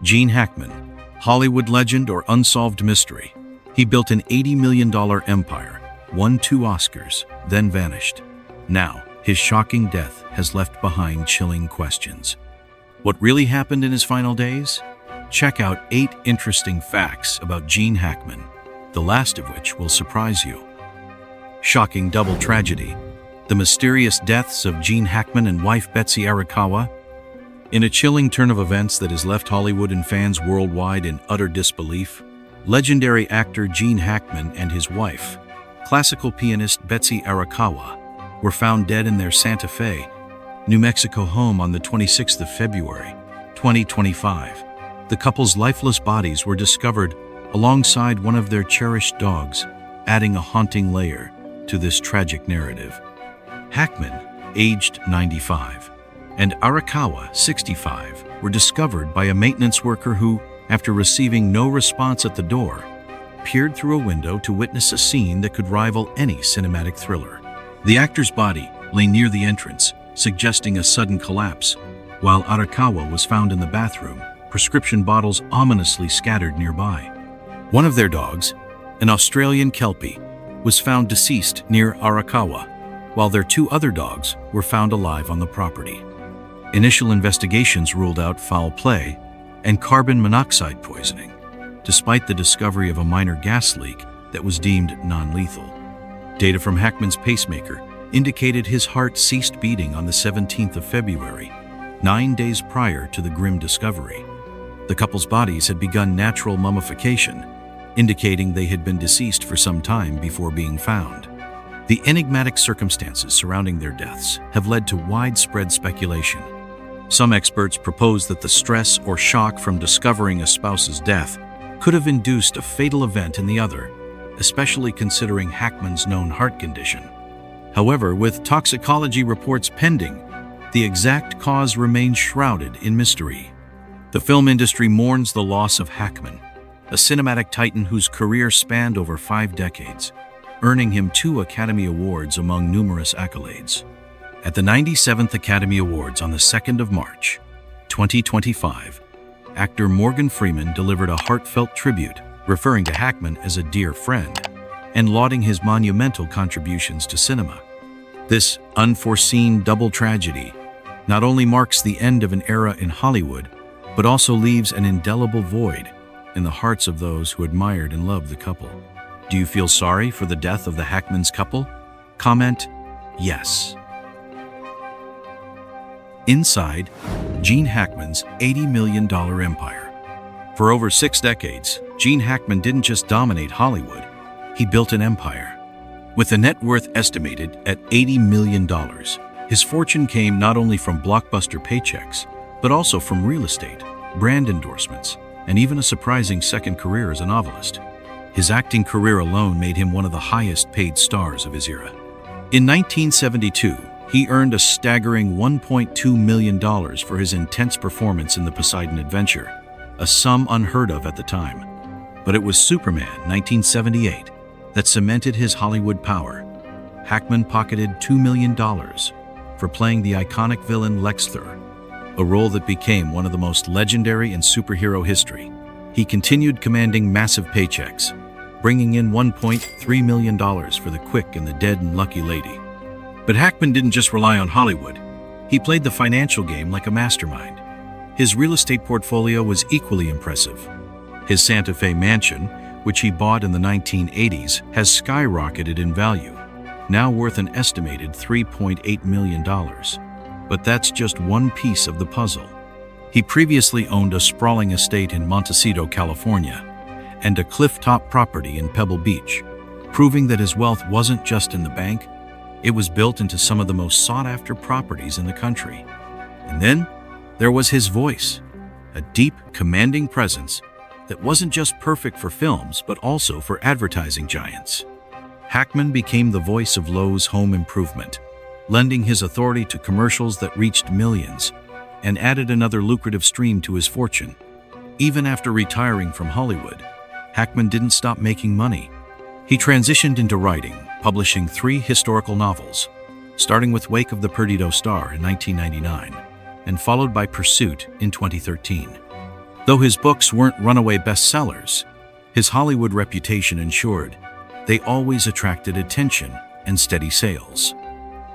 Gene Hackman, Hollywood legend or unsolved mystery. He built an $80 million empire, won 2 Oscars, then vanished. Now, his shocking death has left behind chilling questions. What really happened in his final days? Check out 8 interesting facts about Gene Hackman, the last of which will surprise you. Shocking double tragedy. The mysterious deaths of Gene Hackman and wife Betsy Arakawa. In a chilling turn of events that has left Hollywood and fans worldwide in utter disbelief, legendary actor Gene Hackman and his wife, classical pianist Betsy Arakawa, were found dead in their Santa Fe, New Mexico home on the 26th of February, 2025. The couple's lifeless bodies were discovered alongside one of their cherished dogs, adding a haunting layer to this tragic narrative. Hackman, aged 95, and Arakawa, 65, were discovered by a maintenance worker who, after receiving no response at the door, peered through a window to witness a scene that could rival any cinematic thriller. The actor's body lay near the entrance, suggesting a sudden collapse, while Arakawa was found in the bathroom, prescription bottles ominously scattered nearby. One of their dogs, an Australian Kelpie, was found deceased near Arakawa, while their 2 other dogs were found alive on the property. Initial investigations ruled out foul play and carbon monoxide poisoning, despite the discovery of a minor gas leak that was deemed non-lethal. Data from Hackman's pacemaker indicated his heart ceased beating on the 17th of February, 9 days prior to the grim discovery. The couple's bodies had begun natural mummification, indicating they had been deceased for some time before being found. The enigmatic circumstances surrounding their deaths have led to widespread speculation. Some experts propose that the stress or shock from discovering a spouse's death could have induced a fatal event in the other, especially considering Hackman's known heart condition. However, with toxicology reports pending, the exact cause remains shrouded in mystery. The film industry mourns the loss of Hackman, a cinematic titan whose career spanned over 5 decades, earning him 2 Academy Awards among numerous accolades. At the 97th Academy Awards on the 2nd of March, 2025, actor Morgan Freeman delivered a heartfelt tribute, referring to Hackman as a dear friend and lauding his monumental contributions to cinema. This unforeseen double tragedy not only marks the end of an era in Hollywood, but also leaves an indelible void in the hearts of those who admired and loved the couple. Do you feel sorry for the death of the Hackmans couple? Comment yes. Inside Gene Hackman's $80 million empire. For over 6 decades, Gene Hackman didn't just dominate Hollywood, he built an empire. With a net worth estimated at $80 million, his fortune came not only from blockbuster paychecks, but also from real estate, brand endorsements, and even a surprising second career as a novelist. His acting career alone made him one of the highest-paid stars of his era. In 1972, he earned a staggering $1.2 million for his intense performance in The Poseidon Adventure, a sum unheard of at the time. But it was Superman 1978 that cemented his Hollywood power. Hackman pocketed $2 million for playing the iconic villain Lex Luthor, a role that became one of the most legendary in superhero history. He continued commanding massive paychecks, bringing in $1.3 million for The Quick and the Dead and Lucky Lady. But Hackman didn't just rely on Hollywood. He played the financial game like a mastermind. His real estate portfolio was equally impressive. His Santa Fe mansion, which he bought in the 1980s, has skyrocketed in value, now worth an estimated $3.8 million. But that's just one piece of the puzzle. He previously owned a sprawling estate in Montecito, California, and a cliff-top property in Pebble Beach, proving that his wealth wasn't just in the bank, it was built into some of the most sought-after properties in the country. And then there was his voice, a deep, commanding presence that wasn't just perfect for films, but also for advertising giants. Hackman became the voice of Lowe's home improvement, lending his authority to commercials that reached millions and added another lucrative stream to his fortune. Even after retiring from Hollywood, Hackman didn't stop making money. He transitioned into writing, publishing 3 historical novels, starting with Wake of the Perdido Star in 1999 and followed by Pursuit in 2013. Though his books weren't runaway bestsellers, his Hollywood reputation ensured they always attracted attention and steady sales.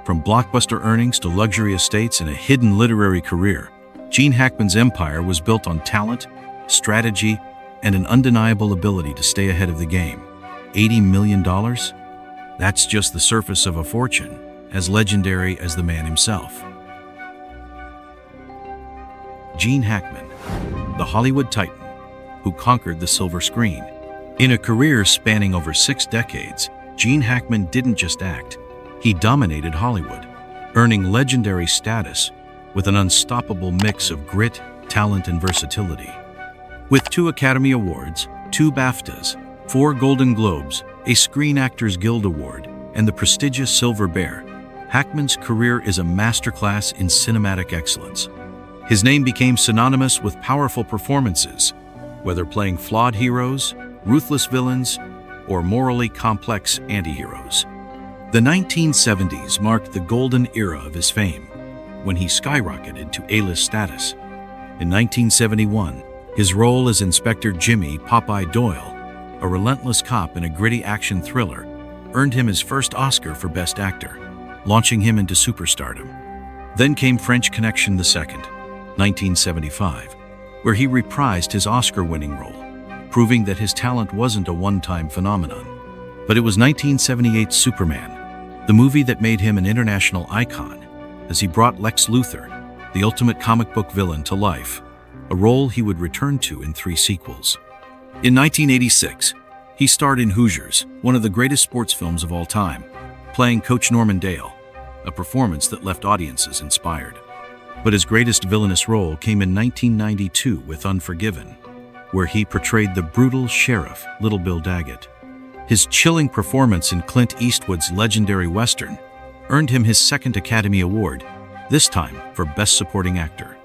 From blockbuster earnings to luxury estates and a hidden literary career, Gene Hackman's empire was built on talent, strategy, and an undeniable ability to stay ahead of the game. $80 million? That's just the surface of a fortune, as legendary as the man himself. Gene Hackman, the Hollywood titan who conquered the silver screen. In a career spanning over 6 decades, Gene Hackman didn't just act, he dominated Hollywood, earning legendary status with an unstoppable mix of grit, talent, and versatility. With 2 Academy Awards, 2 BAFTAs, 4 Golden Globes, a Screen Actors Guild Award, and the prestigious Silver Bear, Hackman's career is a masterclass in cinematic excellence. His name became synonymous with powerful performances, whether playing flawed heroes, ruthless villains, or morally complex anti-heroes. The 1970s marked the golden era of his fame, when he skyrocketed to A-list status. In 1971, his role as Inspector Jimmy Popeye Doyle, a relentless cop in a gritty action thriller, earned him his first Oscar for Best Actor, launching him into superstardom. Then came French Connection II, 1975, where he reprised his Oscar-winning role, proving that his talent wasn't a one-time phenomenon. But it was 1978's Superman, the movie that made him an international icon, as he brought Lex Luthor, the ultimate comic book villain, to life, a role he would return to in 3 sequels. In 1986, he starred in Hoosiers, one of the greatest sports films of all time, playing Coach Norman Dale, a performance that left audiences inspired. But his greatest villainous role came in 1992 with Unforgiven, where he portrayed the brutal sheriff, Little Bill Daggett. His chilling performance in Clint Eastwood's legendary Western earned him his 2nd Academy Award, this time for Best Supporting Actor.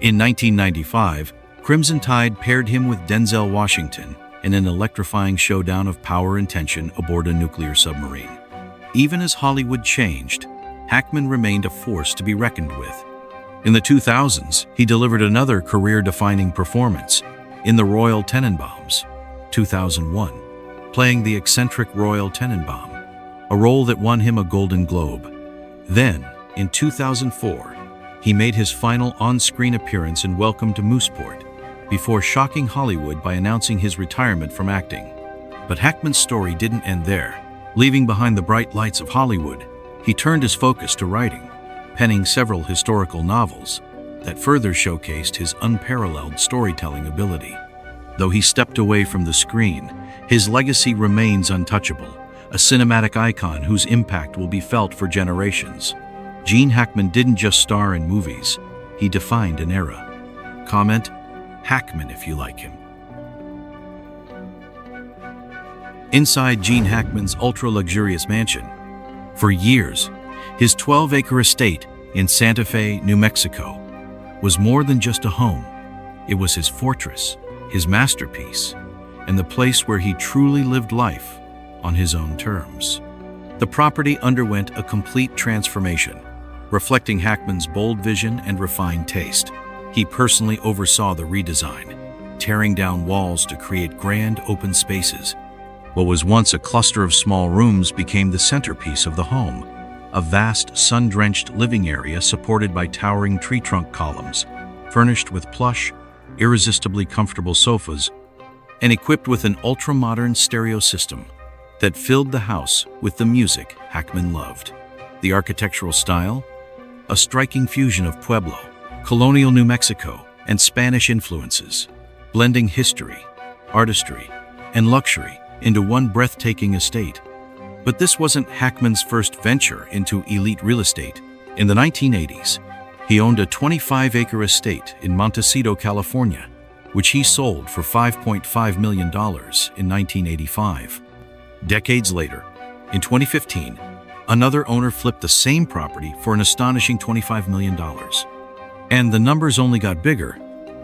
In 1995, Crimson Tide paired him with Denzel Washington in an electrifying showdown of power and tension aboard a nuclear submarine. Even as Hollywood changed, Hackman remained a force to be reckoned with. In the 2000s, he delivered another career-defining performance in The Royal Tenenbaums, 2001, playing the eccentric Royal Tenenbaum, a role that won him a Golden Globe. Then, in 2004, he made his final on-screen appearance in Welcome to Mooseport, before shocking Hollywood by announcing his retirement from acting. But Hackman's story didn't end there. Leaving behind the bright lights of Hollywood, he turned his focus to writing, penning several historical novels that further showcased his unparalleled storytelling ability. Though he stepped away from the screen, his legacy remains untouchable, a cinematic icon whose impact will be felt for generations. Gene Hackman didn't just star in movies, he defined an era. Comment Hackman if you like him. Inside Gene Hackman's ultra-luxurious mansion, for years, his 12-acre estate in Santa Fe, New Mexico, was more than just a home. It was his fortress, his masterpiece, and the place where he truly lived life on his own terms. The property underwent a complete transformation, reflecting Hackman's bold vision and refined taste. He personally oversaw the redesign, tearing down walls to create grand open spaces. What was once a cluster of small rooms became the centerpiece of the home, a vast, sun-drenched living area supported by towering tree trunk columns, furnished with plush, irresistibly comfortable sofas, and equipped with an ultra-modern stereo system that filled the house with the music Hackman loved. The architectural style? A striking fusion of Pueblo, colonial New Mexico, and Spanish influences, blending history, artistry, and luxury into one breathtaking estate. But this wasn't Hackman's first venture into elite real estate. In the 1980s, he owned a 25-acre estate in Montecito, California, which he sold for $5.5 million in 1985. Decades later, in 2015, another owner flipped the same property for an astonishing $25 million. And the numbers only got bigger.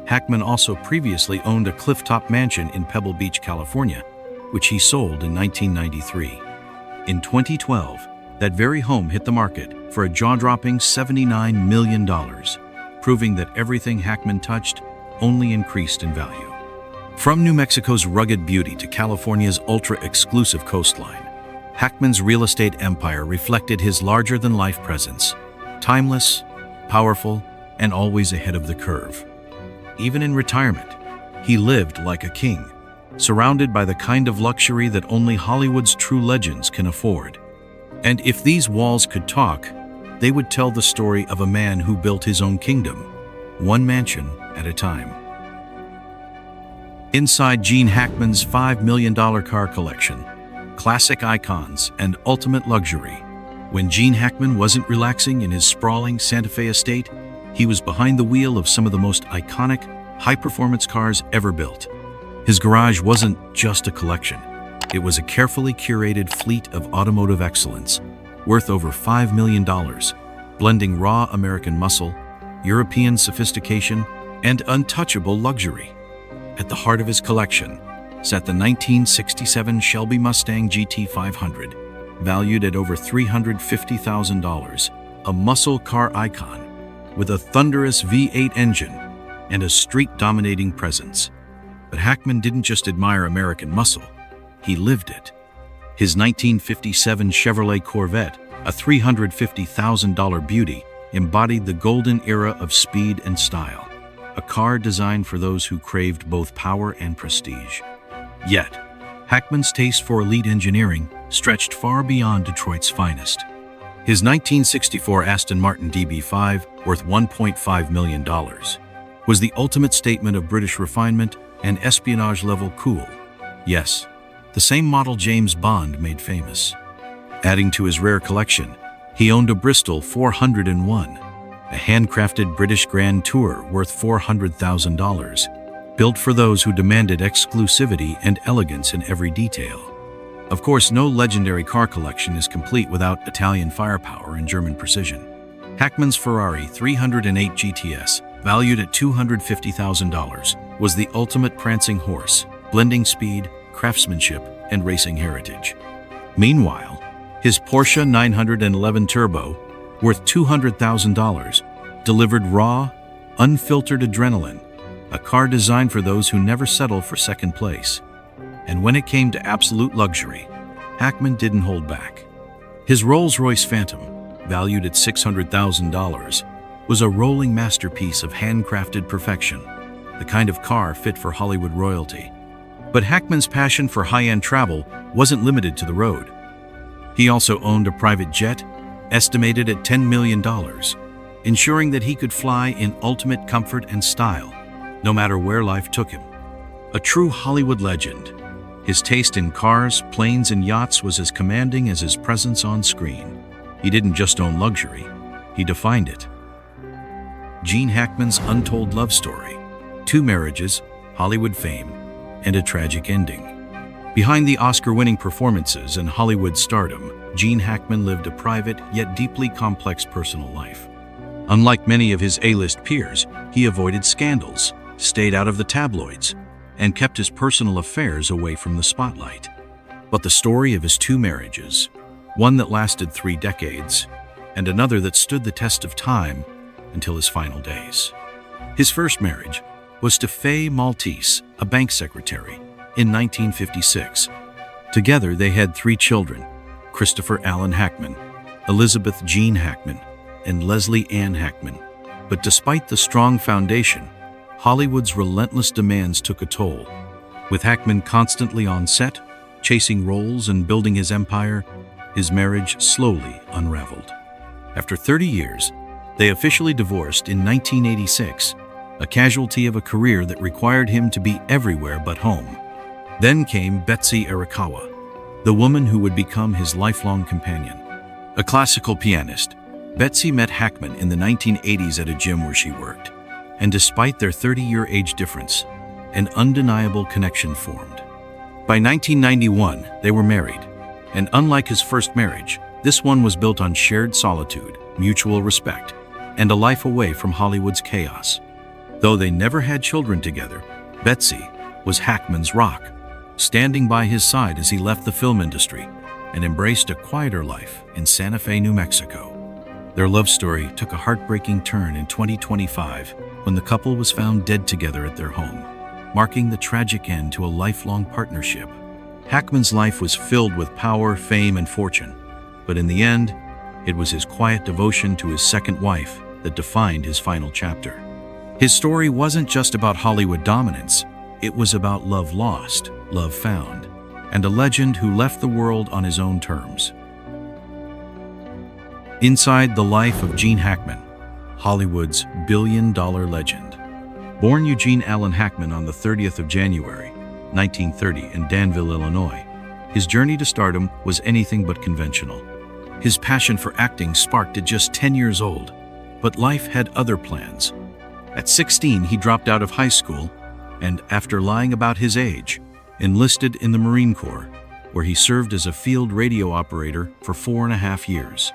Hackman also previously owned a clifftop mansion in Pebble Beach, California, which he sold in 1993. In 2012, that very home hit the market for a jaw-dropping $79 million, proving that everything Hackman touched only increased in value. From New Mexico's rugged beauty to California's ultra-exclusive coastline, Hackman's real estate empire reflected his larger-than-life presence, timeless, powerful, and always ahead of the curve. Even in retirement, he lived like a king, surrounded by the kind of luxury that only Hollywood's true legends can afford. And if these walls could talk, they would tell the story of a man who built his own kingdom, one mansion at a time. Inside Gene Hackman's $5 million car collection, classic icons and ultimate luxury. When Gene Hackman wasn't relaxing in his sprawling Santa Fe estate, he was behind the wheel of some of the most iconic, high-performance cars ever built. His garage wasn't just a collection. It was a carefully curated fleet of automotive excellence, worth over $5 million, blending raw American muscle, European sophistication, and untouchable luxury. At the heart of his collection sat the 1967 Shelby Mustang GT 500, valued at over $350,000, a muscle car icon with a thunderous V8 engine and a street-dominating presence. But Hackman didn't just admire American muscle, he lived it. His 1957 Chevrolet Corvette, a $350,000 beauty, embodied the golden era of speed and style, a car designed for those who craved both power and prestige. Yet, Hackman's taste for elite engineering stretched far beyond Detroit's finest. His 1964 Aston Martin DB5, worth $1.5 million, was the ultimate statement of British refinement and espionage-level cool. Yes, the same model James Bond made famous. Adding to his rare collection, he owned a Bristol 401, a handcrafted British Grand Tour worth $400,000, built for those who demanded exclusivity and elegance in every detail. Of course, no legendary car collection is complete without Italian firepower and German precision. Hackman's Ferrari 308 GTS, valued at $250,000, was the ultimate prancing horse, blending speed, craftsmanship, and racing heritage. Meanwhile, his Porsche 911 Turbo, worth $200,000, delivered raw, unfiltered adrenaline, a car designed for those who never settle for second place. And when it came to absolute luxury, Hackman didn't hold back. His Rolls-Royce Phantom, valued at $600,000, was a rolling masterpiece of handcrafted perfection, the kind of car fit for Hollywood royalty. But Hackman's passion for high-end travel wasn't limited to the road. He also owned a private jet, estimated at $10 million, ensuring that he could fly in ultimate comfort and style, no matter where life took him. A true Hollywood legend, his taste in cars, planes, and yachts was as commanding as his presence on screen. He didn't just own luxury, he defined it. Gene Hackman's untold love story, 2 marriages, Hollywood fame, and a tragic ending. Behind the Oscar-winning performances and Hollywood stardom, Gene Hackman lived a private yet deeply complex personal life. Unlike many of his A-list peers, he avoided scandals, stayed out of the tabloids, and kept his personal affairs away from the spotlight. But the story of his 2 marriages, one that lasted 3 decades, and another that stood the test of time until his final days. His first marriage was to Faye Maltese, a bank secretary, in 1956. Together they had 3 children, Christopher Allen Hackman, Elizabeth Jean Hackman, and Leslie Ann Hackman. But despite the strong foundation, Hollywood's relentless demands took a toll. With Hackman constantly on set, chasing roles and building his empire, his marriage slowly unraveled. After 30 years, they officially divorced in 1986, a casualty of a career that required him to be everywhere but home. Then came Betsy Arakawa, the woman who would become his lifelong companion. A classical pianist, Betsy met Hackman in the 1980s at a gym where she worked, and despite their 30-year age difference, an undeniable connection formed. By 1991, they were married, and unlike his first marriage, this one was built on shared solitude, mutual respect, and a life away from Hollywood's chaos. Though they never had children together, Betsy was Hackman's rock, standing by his side as he left the film industry and embraced a quieter life in Santa Fe, New Mexico. Their love story took a heartbreaking turn in 2025 when the couple was found dead together at their home, marking the tragic end to a lifelong partnership. Hackman's life was filled with power, fame, and fortune, but in the end, it was his quiet devotion to his second wife that defined his final chapter. His story wasn't just about Hollywood dominance, it was about love lost, love found, and a legend who left the world on his own terms. Inside the life of Gene Hackman, Hollywood's billion-dollar legend. Born Eugene Allen Hackman on the 30th of January, 1930 in Danville, Illinois, his journey to stardom was anything but conventional. His passion for acting sparked at just 10 years old, but life had other plans. At 16, he dropped out of high school and, after lying about his age, enlisted in the Marine Corps, where he served as a field radio operator for 4.5 years.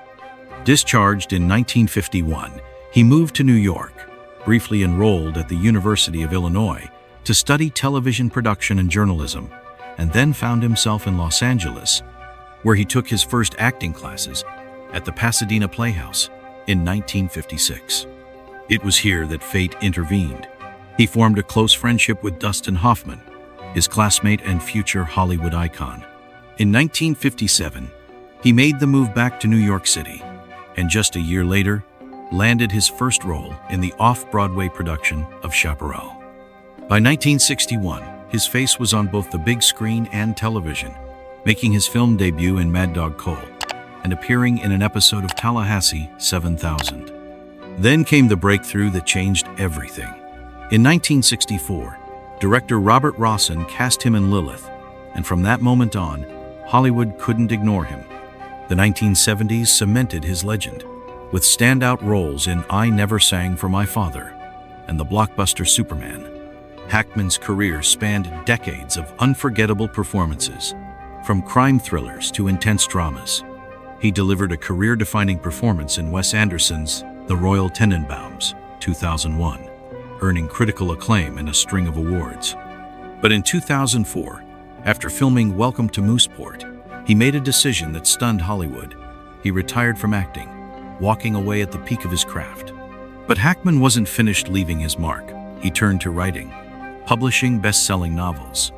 Discharged in 1951, he moved to New York, briefly enrolled at the University of Illinois to study television production and journalism, and then found himself in Los Angeles, where he took his first acting classes at the Pasadena Playhouse in 1956. It was here that fate intervened. He formed a close friendship with Dustin Hoffman, his classmate and future Hollywood icon. In 1957, he made the move back to New York City, and just a year later, landed his first role in the off-Broadway production of Chaparral. By 1961, his face was on both the big screen and television, making his film debut in Mad Dog Cole and appearing in an episode of Tallahassee 7000. Then came the breakthrough that changed everything. In 1964, director Robert Rossen cast him in Lilith, and from that moment on, Hollywood couldn't ignore him. The 1970s cemented his legend, with standout roles in I Never Sang for My Father and the blockbuster Superman. Hackman's career spanned decades of unforgettable performances, from crime thrillers to intense dramas. He delivered a career-defining performance in Wes Anderson's The Royal Tenenbaums, 2001, earning critical acclaim and a string of awards. But in 2004, after filming Welcome to Mooseport, he made a decision that stunned Hollywood. He retired from acting, walking away at the peak of his craft. But Hackman wasn't finished leaving his mark. He turned to writing, publishing best-selling novels.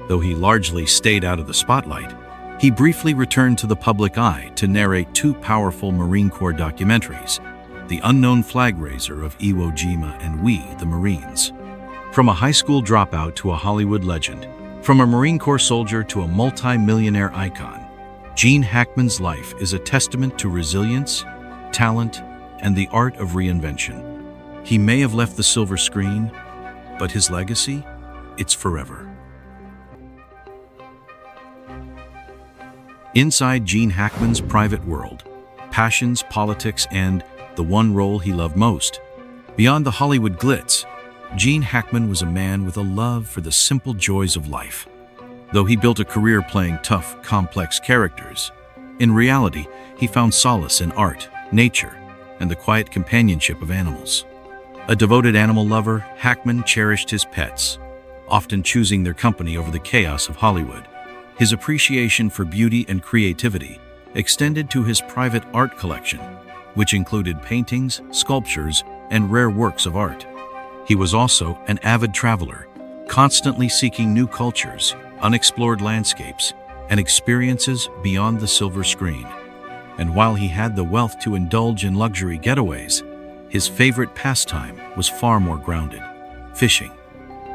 Though he largely stayed out of the spotlight, he briefly returned to the public eye to narrate 2 powerful Marine Corps documentaries, The Unknown Flag Raiser of Iwo Jima and We, the Marines. From a high school dropout to a Hollywood legend, from a Marine Corps soldier to a multi-millionaire icon, Gene Hackman's life is a testament to resilience, talent, and the art of reinvention. He may have left the silver screen, but his legacy, it's forever. Inside Gene Hackman's private world, passions, politics, and the one role he loved most. Beyond the Hollywood glitz, Gene Hackman was a man with a love for the simple joys of life. Though he built a career playing tough, complex characters, in reality, he found solace in art, nature, and the quiet companionship of animals. A devoted animal lover, Hackman cherished his pets, often choosing their company over the chaos of Hollywood. His appreciation for beauty and creativity extended to his private art collection, which included paintings, sculptures, and rare works of art. He was also an avid traveler, constantly seeking new cultures, unexplored landscapes, and experiences beyond the silver screen. And while he had the wealth to indulge in luxury getaways, his favorite pastime was far more grounded: fishing.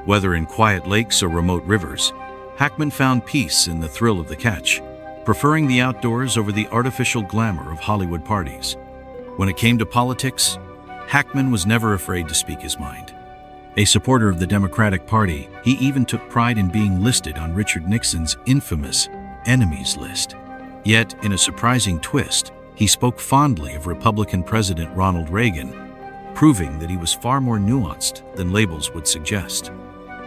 Whether in quiet lakes or remote rivers, Hackman found peace in the thrill of the catch, preferring the outdoors over the artificial glamour of Hollywood parties. When it came to politics, Hackman was never afraid to speak his mind. A supporter of the Democratic Party, he even took pride in being listed on Richard Nixon's infamous enemies list. Yet, in a surprising twist, he spoke fondly of Republican President Ronald Reagan, proving that he was far more nuanced than labels would suggest.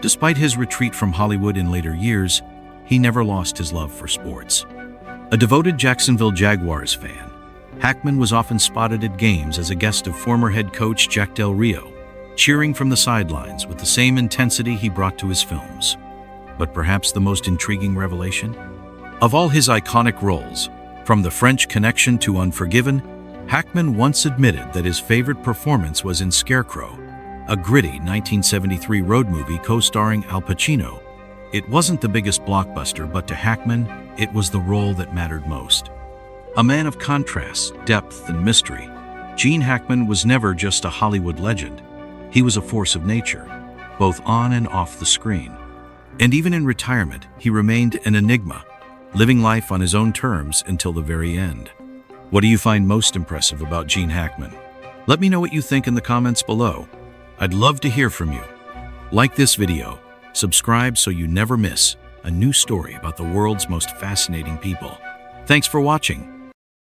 Despite his retreat from Hollywood in later years, he never lost his love for sports. A devoted Jacksonville Jaguars fan, Hackman was often spotted at games as a guest of former head coach Jack Del Rio, cheering from the sidelines with the same intensity he brought to his films. But perhaps the most intriguing revelation? Of all his iconic roles, from The French Connection to Unforgiven, Hackman once admitted that his favorite performance was in Scarecrow, a gritty 1973 road movie co-starring Al Pacino. It wasn't the biggest blockbuster, but to Hackman, it was the role that mattered most. A man of contrasts, depth, and mystery, Gene Hackman was never just a Hollywood legend. He was a force of nature, both on and off the screen. And even in retirement, he remained an enigma, living life on his own terms until the very end. What do you find most impressive about Gene Hackman? Let me know what you think in the comments below. I'd love to hear from you. Like this video, subscribe so you never miss a new story about the world's most fascinating people. Thanks for watching.